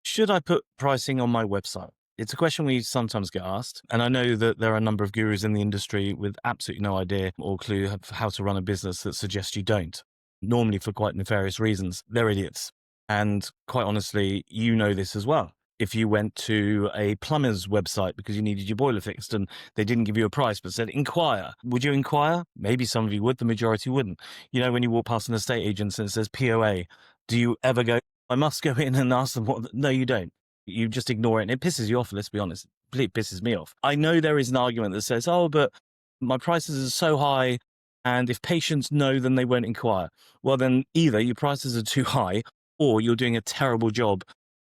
Should I put pricing on my website? It's a question we sometimes get asked. And I know that there are a number of gurus in the industry with absolutely no idea or clue of how to run a business that suggest you don't, normally for quite nefarious reasons. They're idiots. And quite honestly, you know this as well. If you went to a plumber's website because you needed your boiler fixed and they didn't give you a price but said inquire, would you inquire? Maybe some of you would, the majority wouldn't. You know, when you walk past an estate agent and it says POA, do you ever go, I must go in and ask them what? No, you don't. You just ignore it. And it pisses you off. Let's be honest. It pisses me off. I know there is an argument that says, oh, but my prices are so high. And if patients know, then they won't inquire. Well, then either your prices are too high or you're doing a terrible job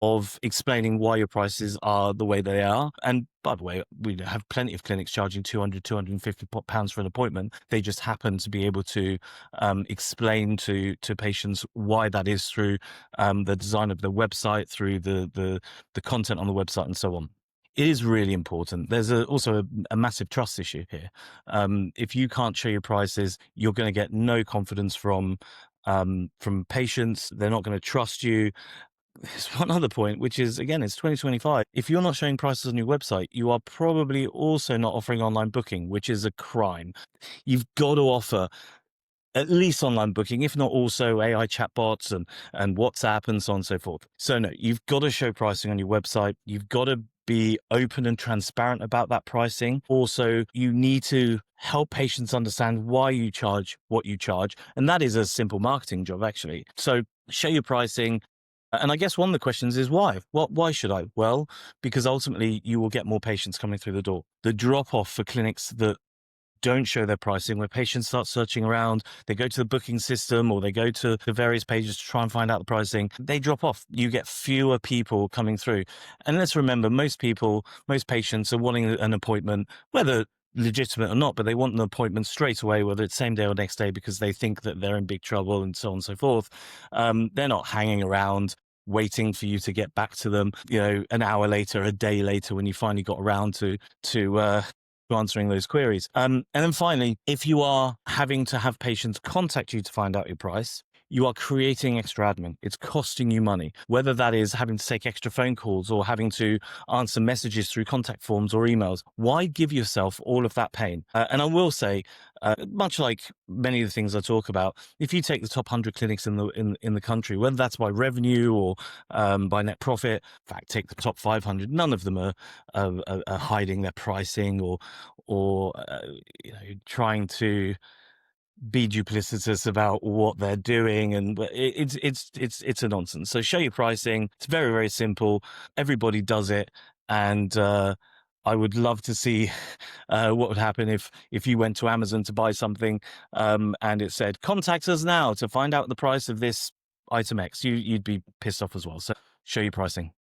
of explaining why your prices are the way they are. And by the way, we have plenty of clinics charging 200, 250 pounds for an appointment. They just happen to be able to explain to patients why that is through the design of the website, through the content on the website and so on. It is really important. There's also a massive trust issue here. If you can't show your prices, you're going to get no confidence from patients. They're not going to trust you. There's one other point, which is, again, it's 2025. If you're not showing prices on your website, you are probably also not offering online booking, which is a crime. You've got to offer at least online booking, if not also AI chatbots and WhatsApp and so on and so forth. So no, you've got to show pricing on your website. You've got to be open and transparent about that pricing. Also, you need to help patients understand why you charge what you charge. And that is a simple marketing job, actually. So show your pricing. And I guess one of the questions is why? Why should I? Well, because ultimately you will get more patients coming through the door. The drop off for clinics that don't show their pricing, where patients start searching around, they go to the booking system or they go to the various pages to try and find out the pricing, they drop off. You get fewer people coming through. And let's remember, most patients are wanting an appointment, whether legitimate or not, but they want an appointment straight away, whether it's same day or next day, because they think that they're in big trouble and so on and so forth. They're not hanging around waiting for you to get back to them, an hour later, a day later, when you finally got around to answering those queries. And then finally, if you are having to have patients contact you to find out your price, you are creating extra admin. It's costing you money, whether that is having to take extra phone calls or having to answer messages through contact forms or emails. Why give yourself all of that pain? And I will say, much like many of the things I talk about, if you take the top 100 clinics in the country, whether that's by revenue or by net profit, in fact, take the top 500, none of them are hiding their pricing or trying to be duplicitous about what they're doing, and it's a nonsense. So show your pricing. It's very, very simple. Everybody does it, and I would love to see what would happen if you went to Amazon to buy something and it said contact us now to find out the price of this item X. You'd be pissed off as well. So show your pricing.